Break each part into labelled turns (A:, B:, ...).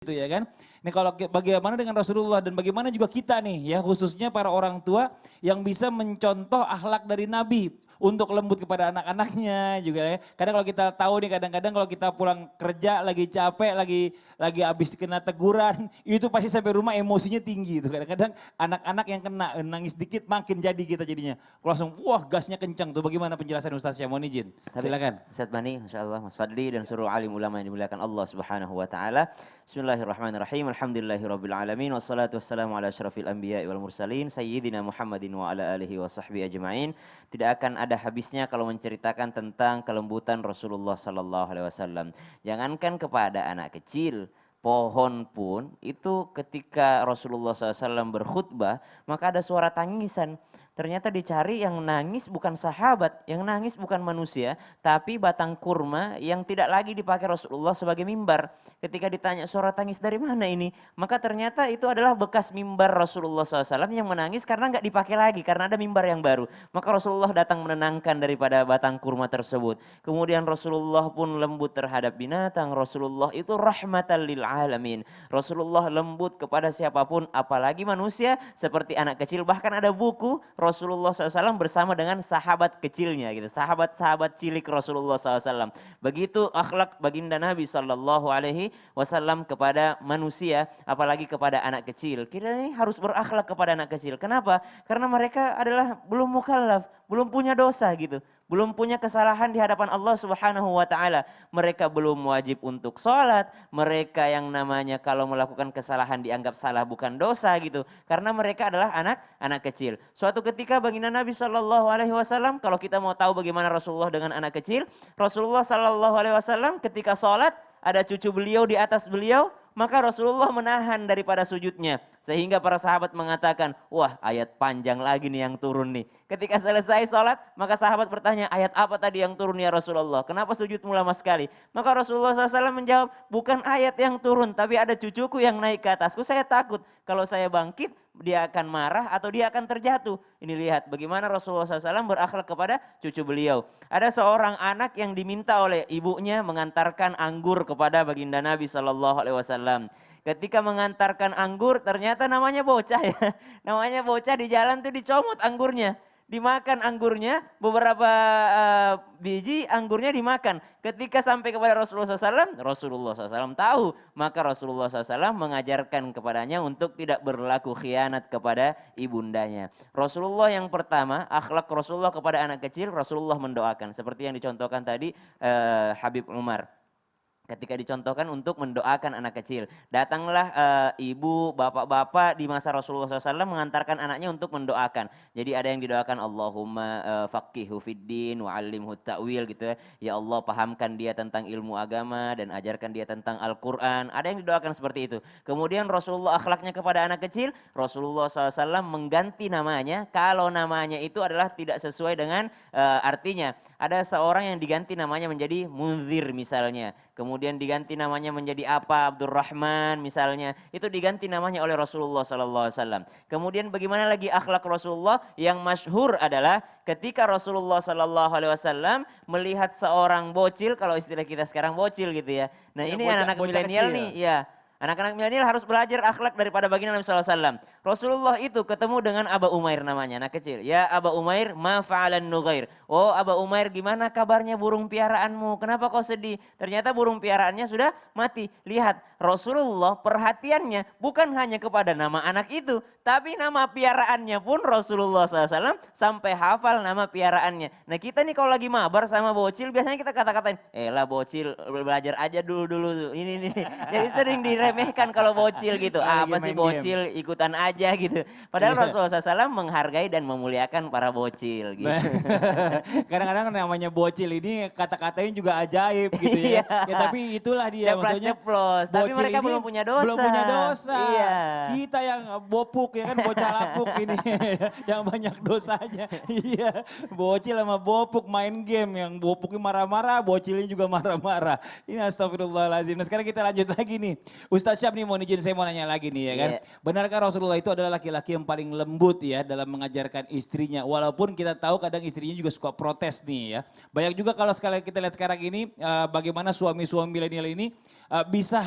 A: Itu ya kan. Ini kalau bagaimana dengan Rasulullah dan bagaimana juga kita nih ya khususnya para orang tua yang bisa mencontoh akhlak dari Nabi untuk lembut kepada anak-anaknya juga ya. Kadang kalau kita tahu nih kadang-kadang kalau kita pulang kerja lagi capek, lagi habis kena teguran, itu pasti sampai rumah emosinya tinggi itu. Kadang-kadang anak-anak yang kena nangis dikit makin jadi kita jadinya. Kalau langsung wah gasnya kencang tuh bagaimana penjelasan Ustaz Syah? Mohon izin. Silakan.
B: Ustaz Bani, Masya Allah, Mas Fadli dan seluruh alim ulama yang dimuliakan Allah Subhanahu wa taala. Bismillahirrahmanirrahim. Alhamdulillahirabbil alamin wassalatu wassalamu ala asyrafil anbiya'i wal mursalin sayyidina Muhammadin wa ala alihi wa sahbihi ajmain. Tidak akan ada habisnya kalau menceritakan tentang kelembutan Rasulullah sallallahu alaihi wasallam. Jangankan kepada anak kecil, pohon pun itu ketika Rasulullah SAW berkhutbah maka ada suara tangisan. Ternyata dicari yang nangis bukan sahabat, yang nangis bukan manusia, tapi batang kurma yang tidak lagi dipakai Rasulullah sebagai mimbar. Ketika ditanya suara tangis dari mana ini, maka ternyata itu adalah bekas mimbar Rasulullah SAW yang menangis karena nggak dipakai lagi, karena ada mimbar yang baru. Maka Rasulullah datang menenangkan daripada batang kurma tersebut. Kemudian Rasulullah pun lembut terhadap binatang, Rasulullah itu rahmatan lil alamin. Rasulullah lembut kepada siapapun, apalagi manusia seperti anak kecil. Bahkan ada buku Rasulullah SAW bersama dengan sahabat kecilnya gitu, sahabat-sahabat cilik Rasulullah SAW. Begitu akhlak baginda Nabi SAW kepada manusia, apalagi kepada anak kecil. Kita ini harus berakhlak kepada anak kecil. Kenapa? Karena mereka adalah belum mukallaf, belum punya dosa gitu. Belum punya kesalahan di hadapan Allah Subhanahu wa taala. Mereka belum wajib untuk sholat. Mereka yang namanya kalau melakukan kesalahan dianggap salah bukan dosa gitu. Karena mereka adalah anak kecil. Suatu ketika baginda Nabi sallallahu alaihi wasallam, kalau kita mau tahu bagaimana Rasulullah dengan anak kecil, Rasulullah sallallahu alaihi wasallam ketika sholat ada cucu beliau di atas beliau, maka Rasulullah menahan daripada sujudnya. Sehingga para sahabat mengatakan, wah ayat panjang lagi nih yang turun nih. Ketika selesai sholat, maka sahabat bertanya, ayat apa tadi yang turun ya Rasulullah? Kenapa sujudmu lama sekali? Maka Rasulullah SAW menjawab, bukan ayat yang turun, tapi ada cucuku yang naik ke atasku. Saya takut kalau saya bangkit, dia akan marah atau dia akan terjatuh. Ini lihat bagaimana Rasulullah SAW berakhlak kepada cucu beliau. Ada seorang anak yang diminta oleh ibunya mengantarkan anggur kepada baginda Nabi SAW. Ketika mengantarkan anggur ternyata namanya bocah ya. Namanya bocah di jalan tuh dicomot anggurnya. Dimakan anggurnya, beberapa biji anggurnya dimakan. Ketika sampai kepada Rasulullah SAW tahu. Maka Rasulullah SAW mengajarkan kepadanya untuk tidak berlaku khianat kepada ibundanya. Rasulullah yang pertama, akhlak Rasulullah kepada anak kecil, Rasulullah mendoakan. Seperti yang dicontohkan tadi Habib Umar. Ketika dicontohkan untuk mendoakan anak kecil. Datanglah ibu, bapak-bapak di masa Rasulullah SAW mengantarkan anaknya untuk mendoakan. Jadi ada yang didoakan Allahumma faqihu fiddin wa'allimhu ta'wil gitu ya. Ya Allah pahamkan dia tentang ilmu agama dan ajarkan dia tentang Al-Quran. Ada yang didoakan seperti itu. Kemudian Rasulullah akhlaknya kepada anak kecil. Rasulullah SAW mengganti namanya. Kalau namanya itu adalah tidak sesuai dengan artinya. Ada seorang yang diganti namanya menjadi Munzir misalnya. Kemudian diganti namanya menjadi apa, Abdurrahman misalnya. Itu diganti namanya oleh Rasulullah SAW. Kemudian bagaimana lagi akhlak Rasulullah yang masyhur adalah ketika Rasulullah SAW melihat seorang bocil, kalau istilah kita sekarang bocil gitu ya. Nah ini anak-anak milenial nih ya. Anak-anak milenial harus belajar akhlak daripada baginda Nabi SAW. Rasulullah itu ketemu dengan Aba Umair namanya, anak kecil. Ya Aba Umair, ma fa'alan nughair. Oh Aba Umair gimana kabarnya burung piaraanmu? Kenapa kau sedih? Ternyata burung piaraannya sudah mati. Lihat Rasulullah perhatiannya bukan hanya kepada nama anak itu. Tapi nama piaraannya pun Rasulullah SAW sampai hafal nama piaraannya. Nah kita nih kalau lagi mabar sama bocil biasanya kita kata-katain, lah bocil belajar aja dulu. Ini. Jadi sering diremehkan kalau bocil gitu. Apa sih bocil ikutan aja gitu. Padahal Rasulullah SAW menghargai dan memuliakan para bocil gitu.
A: Kadang-kadang namanya bocil ini kata-katanya juga ajaib gitu ya. Ya tapi itulah dia maksudnya.
B: Ceplos. Tapi mereka belum punya dosa.
A: Belum punya dosa.
B: Iya.
A: Kita yang bopuk ya kan bocah lapuk ini yang banyak dosanya. Iya, bocil sama bopuk main game yang bopuknya marah-marah, bocilnya juga marah-marah. Ini astagfirullahaladzim. Nah sekarang kita lanjut lagi nih. Ustaz Syam nih izin saya mau nanya lagi nih ya kan.
B: Iya.
A: Benarkah Rasulullah itu adalah laki-laki yang paling lembut ya dalam mengajarkan istrinya. Walaupun kita tahu kadang istrinya juga suka protes nih ya. Banyak juga kalau sekali kita lihat sekarang ini bagaimana suami-suami milenial ini bisa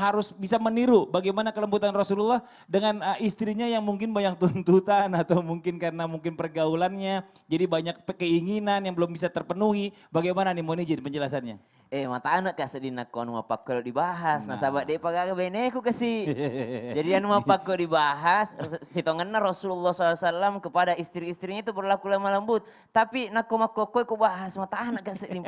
A: meniru bagaimana kelembutan Rasulullah dengan istrinya yang mungkin banyak tuntutan atau mungkin karena mungkin pergaulannya jadi banyak keinginan yang belum bisa terpenuhi. Bagaimana nih mohon izin penjelasannya?
B: Mata anak kasih di nakon mapak kalau dibahas. Nah sahabat dia pagaga beneku kasih. Jadi anu mapak kalau dibahas. Sitonganna Rasulullah SAW kepada istri-istrinya itu berlaku lemah lembut. Tapi nako makokoi ku bahas mata anak kasih di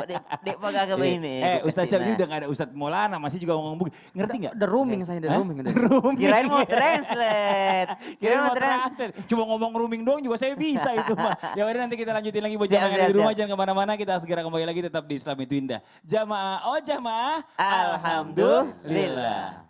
B: dek pagaga beneku.
A: Ustaz Syam ini udah gak ada Ustaz Maulana masih juga ngomong begitu. Ngerti gak?
C: Udah rooming saya, udah rooming.
B: Kirain mau translate.
A: Kirain mau translate. Cuma ngomong rooming doang juga saya bisa itu Pak. Ya udah nanti kita lanjutin lagi buat jamaah yang ada di rumah. Jangan kemana-mana, kita segera kembali lagi tetap di Islam itu Indah. Jamaah, oh jamaah.
B: Alhamdulillah.